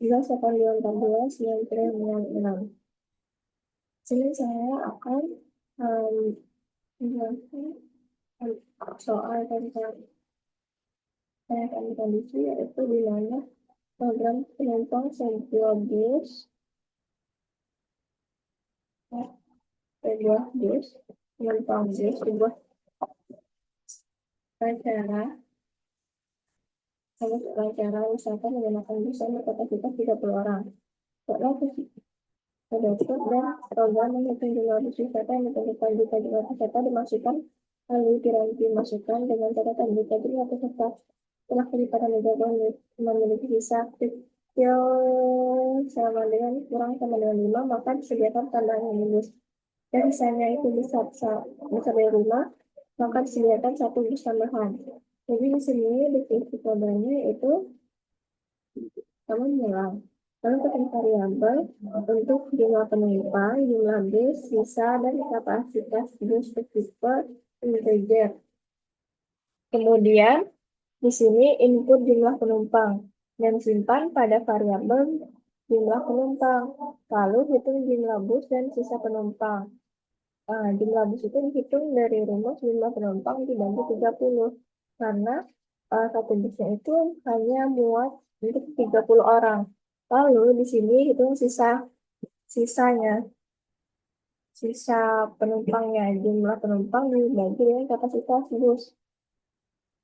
17, 18, 14, 19, 6. Sini saya akan menjelaskan soal tentang kondisi, yaitu di mana program penumpang sebuah bus, penumpang bus, sebuah acara wisata menggunakan bus yang berkapasitas 30 orang. Terdapat dan program menghitung jumlah bus wisata yang ditentukan jika jumlah peserta dimasukkan lalu piranti masukkan dengan catatan jika jumlah peserta telah kelipatan dan memiliki sisa kecil sama dengan kurang sama dengan 5, maka disediakan tambahan bus. Dan sisanya itu besar dari 5, maka disediakan 1 bus tambahan. Jadi di sini definisi programnya itu sama mengulang. Lalu ketik variabel untuk jumlah penumpang, jumlah bus, sisa, dan kapasitas bus tipe integer. Kemudian di sini input jumlah penumpang dan simpan pada variabel jumlah penumpang. Lalu hitung jumlah bus dan sisa penumpang. Jumlah bus itu dihitung dari rumus jumlah penumpang dibagi 30 karena satu busnya itu hanya muat untuk 30 orang. Lalu di sini hitung sisanya, sisa penumpangnya, jumlah penumpang dibagi dengan kapasitas bus.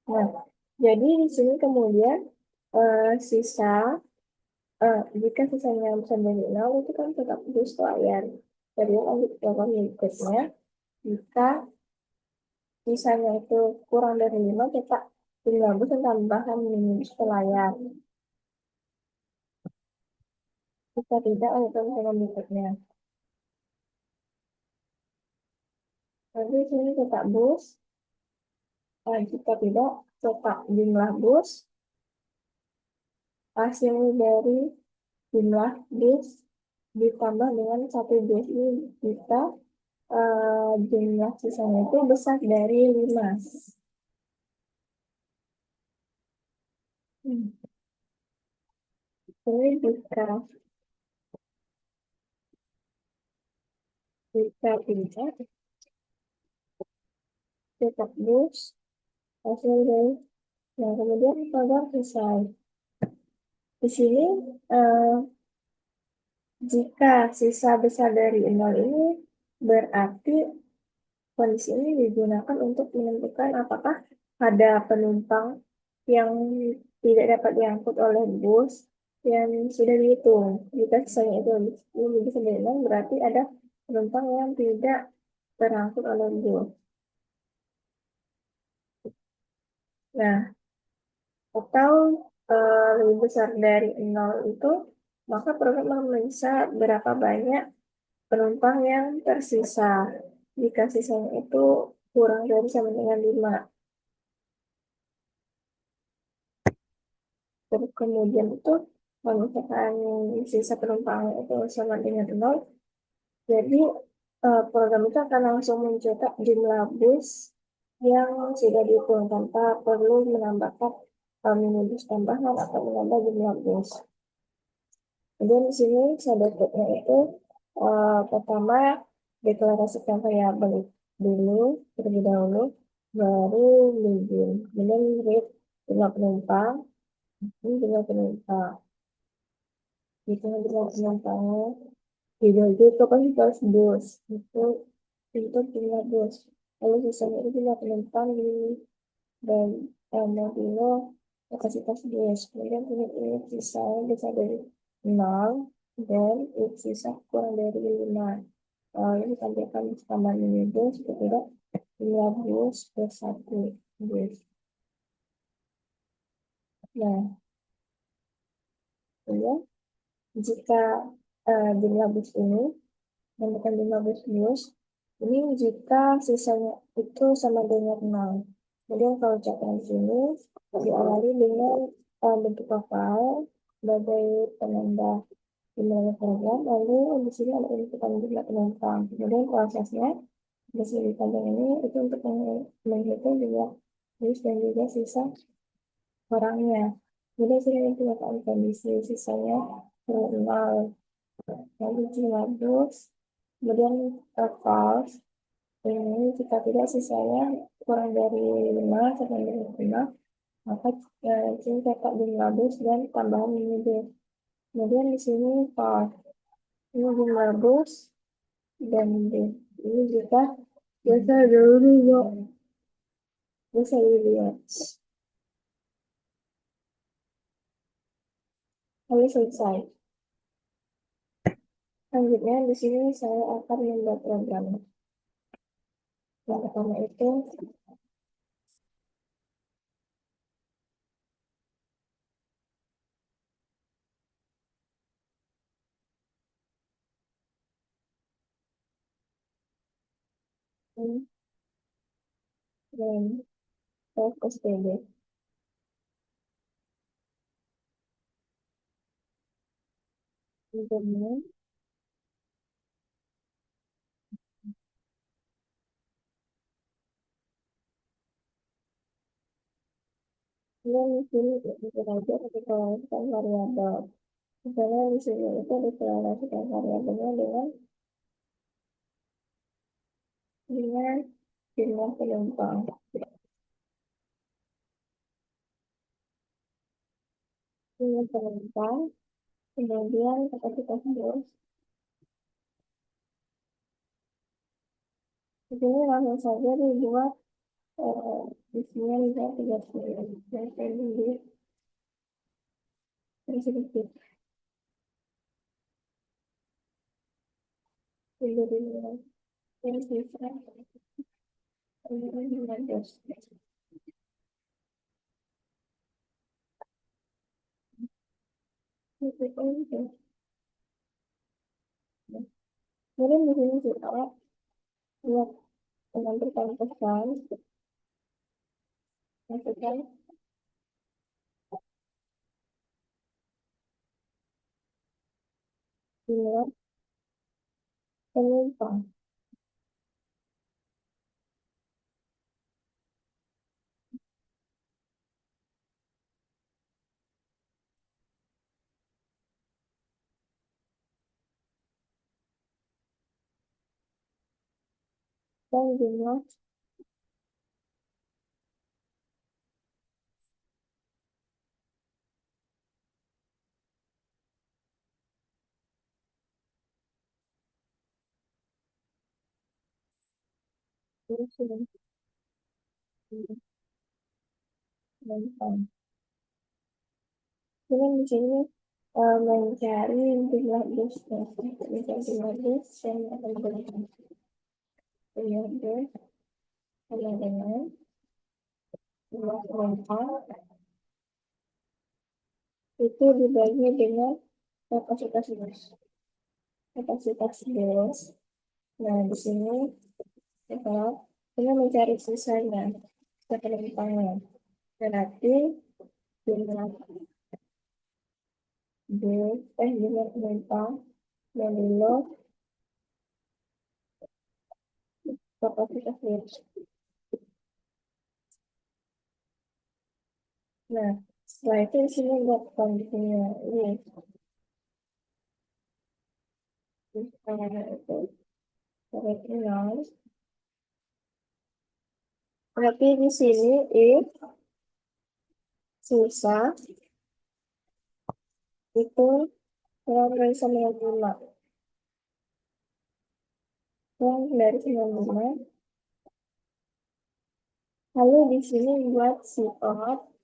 Nah, jadi di sini kemudian jika sisanya besar dari 0 itu kan tetap bus layar. Jadi lanjut ke berikutnya, jika sisanya itu kurang dari 5, kita tinggal bus dan tambahan minus ke layar. Jika tidak, lanjutkan ke berikutnya. Nanti sini cetak bus. Jika tidak, cetak jumlah bus. Hasil dari jumlah bus ditambah dengan 1 bus ini jika jumlah sisanya itu besar dari 5. Ini jika tidak, cetak bus hasil dari, nah kemudian program selesai. Di sini jika sisa besar dari 0 ini berarti kondisi ini digunakan untuk menentukan apakah ada penumpang yang tidak dapat diangkut oleh bus yang sudah dihitung. Jika sisanya itu lebih besar dari 0 berarti ada penumpang yang tidak terangkut oleh bus. Nah, atau lebih besar dari 0 itu, maka program memeriksa berapa banyak penumpang yang tersisa. Jika sisanya itu kurang dari sama dengan 5. Terus kemudian itu kalau misalkan sisa penumpangnya itu sama dengan 0, jadi program itu akan langsung mencetak jumlah bus yang sudah dihitung tanpa perlu menambahkan minibus tambahan atau menambah jumlah bus. Kemudian di sini berikutnya itu pertama deklarasikan variabel dulu terlebih dahulu, baru begin. Kemudian read jumlah penumpang, ini jumlah penumpang. Jika jumlah penumpangnya dibagi kapasitas bus itu jumlah bus. Lalu sisanya itu jumlah penumpang dan modulo kapasitas bus. Kemudian ini sisanya bisa dari 0 dan sisa kurang dari 5. Lalu ditampilkan tambahan ini bus tidak jumlah bus per 1 bus. Nah, ya, jika jumlah bus ini menentukan jumlah bus ini jika sisanya itu sama dengan 0. Kemudian kalau catatan di sini diawali dengan bentuk profil sebagai penambah jumlah program, lalu di sini ada inputan jumlah penumpang. Kemudian prosesnya di sini panjang ini itu untuk menghitung jumlah bus dan juga sisa orangnya. Jadi sini kelihatan kondisi sisanya normal. Lalu Jumabus, kemudian false. Ini jika tidak sisanya kurang dari 5 sampai dari 5, maka sini cetak Jumabus dan tambahan ini D. Kemudian di sini false. Ini Jumabus dan D. Ini jika biasa dulu bisa dilihat. Lalu selesai. Selanjutnya di sini saya akan membuat program. Yang pertama itu dan SPB. Kemudian di sini belajar deklarasikan variabel. Misalnya di sini itu deklarasikan variabelnya dengan jumlah penumpang. Jumlah penumpang, kemudian kapasitas bus. Di sini langsung saja dibuat isinya bisa 30. Dan saya sedikit. Jadi yang sisa kemudian 15. Itu aja. Kemudian di sini kita buat menyampaikan pesan, masukkan jumlah penumpang dan jumlah penumpang. Kemudian di sini mencari jumlah bus, mencari jumlah bus yang akan digunakan. Jumlah bus sama dengan jumlah penumpang itu dibagi dengan kapasitas bus. Kapasitas bus. Nah, di sini kita mencari sisanya, penumpangnya. Berarti jumlah bus, jumlah penumpang dan dulu kapasitas bus. Nah, setelah itu di sini buat kondisinya ini. Misalnya itu berarti nol. Berarti di sini if sisa itu kurang dari 95. Kurang dari 95. Lalu di sini buat out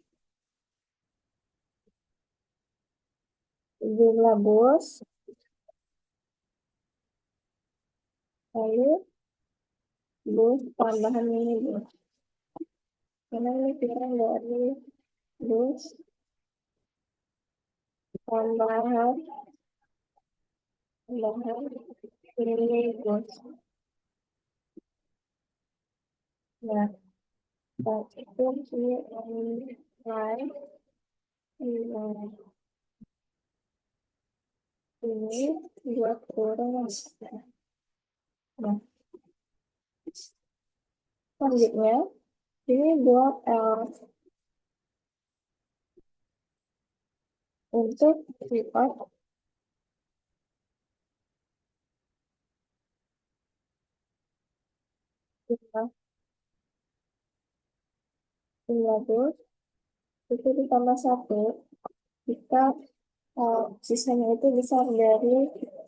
jumlah bus. Lalu bus tambahan ini bus. Karena ini kurang dari bus tambahan tambahan ini bus. Nah, itu di sini lain ini buat kurang. Nah, selanjutnya ini buat untuk report jumlah jumlah bus itu ditambah satu jika sisanya itu besar dari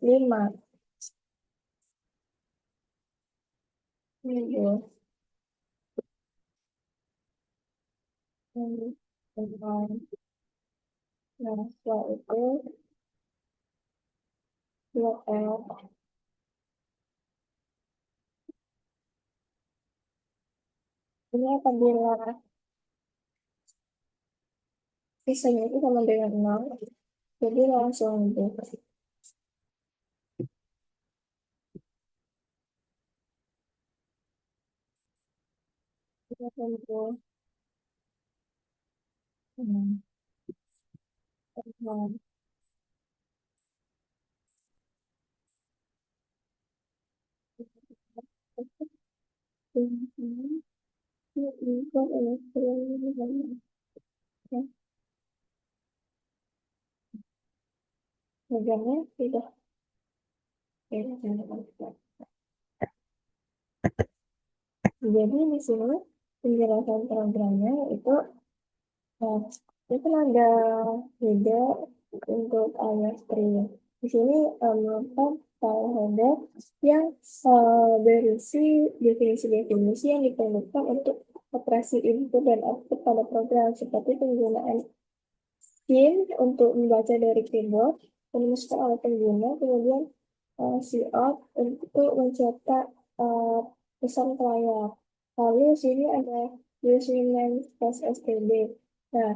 5 gitu. Hmm, Nah, setelah itu blok L ini apabila sisanya itu sama dengan 0, jadi langsung deh. Kita tunggu. Hmm, teman. Ini bukan elektron ya, programnya tidak beda. Jadi di sini penjelasan programnya itu Nah, itu kan ada beda untuk alias string. Di sini merupakan file header yang berisi definisi-definisi yang diperlukan untuk operasi input dan output pada program seperti penggunaan scene untuk membaca dari keyboard, menuliskan oleh pengguna, kemudian cout untuk mencetak eh, pesan ke layar. Lalu di sini ada username plus std. Nah,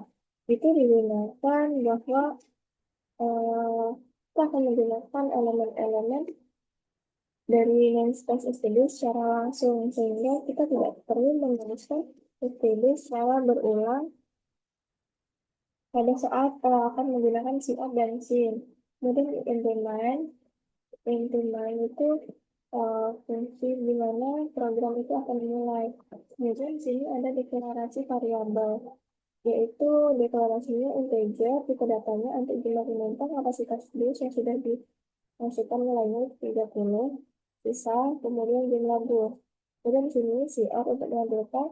itu digunakan bahwa kita akan menggunakan elemen-elemen dari namespace std secara langsung sehingga kita tidak perlu menuliskan std secara berulang pada saat akan menggunakan cout dan sin. Kemudian in-domain itu fungsi di mana program itu akan dimulai. Kemudian di sini ada deklarasi variabel, yaitu deklarasinya integer, tipe datanya untuk jumlah penumpang, kapasitas bus yang sudah dimasukkan nilainya 30, sisa, kemudian jumlah bus. Kemudian di sini CR untuk menampilkan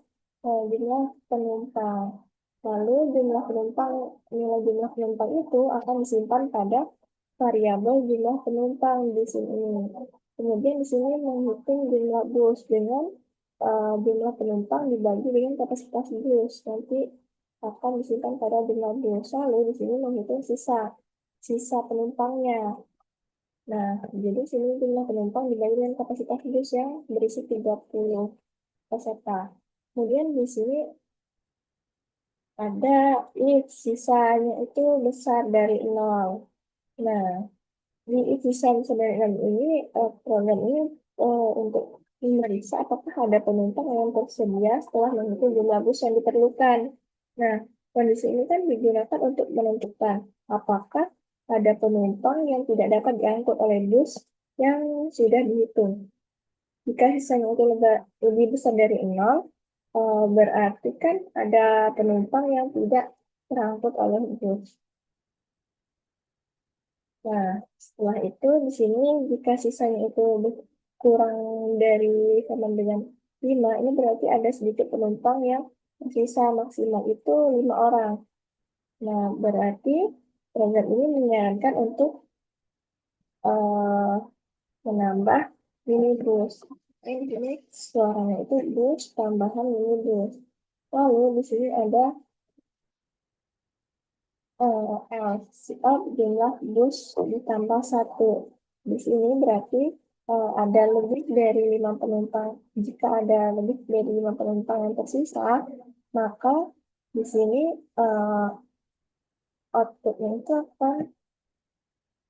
jumlah penumpang. Lalu nilai jumlah penumpang itu akan disimpan pada variabel jumlah penumpang di sini. Kemudian di sini menghitung jumlah bus dengan jumlah penumpang dibagi dengan kapasitas bus. Nanti akan disimpan pada jumlah bus. Lalu di sini menghitung sisa penumpangnya. Nah, jadi di sini jumlah penumpang dibagi dengan kapasitas bus yang berisi 30 peserta. Kemudian di sini ada if sisanya itu besar dari 0. Nah, di Itisan sebenarnya ini program ini untuk memeriksa apakah ada penumpang yang tersedia setelah menghitung jumlah bus yang diperlukan. Nah, kondisi ini kan digunakan untuk menentukan apakah ada penumpang yang tidak dapat diangkut oleh bus yang sudah dihitung. Jika sisanya itu lebih besar dari 0, berarti kan ada penumpang yang tidak terangkut oleh bus. Nah, setelah itu di sini jika sisanya itu kurang dari sama dengan 5, ini berarti ada sedikit penumpang yang tersisa maksimal itu 5 orang. Nah, berarti program ini menyarankan untuk eh, menambah minibus. Ini di sini suaranya itu bus tambahan minibus. Lalu di sini ada LCO jumlah bus ditambah satu. Di sini berarti ada lebih dari 5 penumpang. Jika ada lebih dari 5 penumpang yang tersisa, maka di sini uh, outputnya itu akan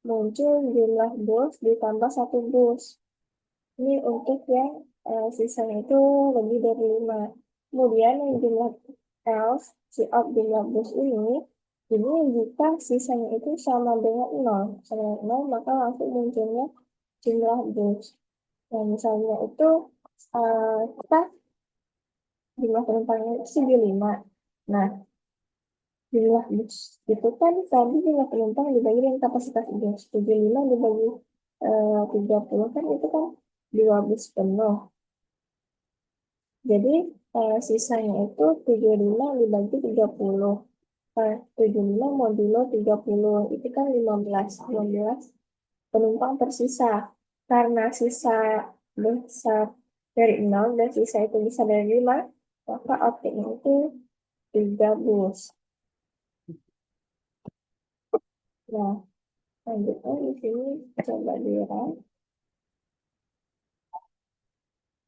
muncul jumlah bus ditambah satu bus. Ini untuk yang sisanya itu lebih dari 5. Kemudian yang jumlah else, si out jumlah bus ini jika sisanya itu sama dengan 0. Sama dengan 0, maka langsung munculnya jumlah bus. Nah, misalnya itu kita jumlah penumpangnya itu 75. Nah, jumlah bus. Itu kan tadi jumlah penumpang dibagi dengan kapasitas bus. 75 dibagi 30 kan itu kan 2 bus penuh. Jadi sisanya itu 75 dibagi 30. 75 modulo 30 itu kan 15 penumpang tersisa. Karena sisa besar dari 0 dan sisa itu besar dari 5, maka outputnya itu 3 bus. Nah, lanjutnya di sini coba dirun.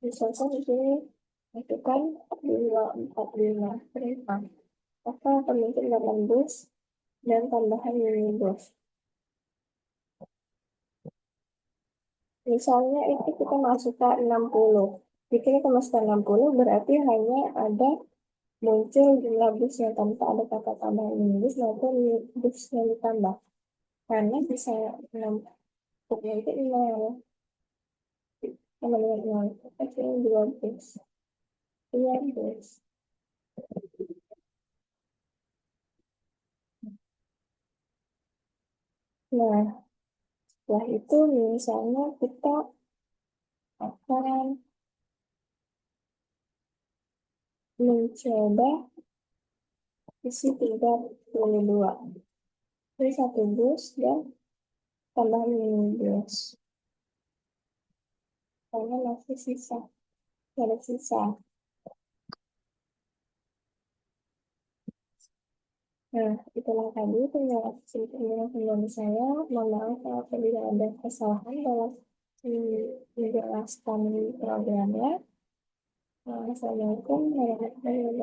Misalkan di sini itu kan 245 penumpang. Maka akan muncul 8 bus dan tambahan minibus. Misalnya itu kita masukkan 60. Jika kita masukkan 60 berarti hanya ada muncul jumlah bus yang tanpa ada kata tambahan minibus maupun bus yang ditambah. Karena bisa 6 buknya itu 0. Sama dengan 0. Kita 2 bus. 2 bus. Nah, setelah itu misalnya kita akan mencoba isi 32. Jadi 1 bus dan tambahan minibus. Karena masih sisa. Ada sisa. Nah, itulah tadi penjelasan saya. Mohon maaf apabila ada kesalahan dalam menjelaskan programnya. Assalamualaikum warahmatullahi wabarakatuh.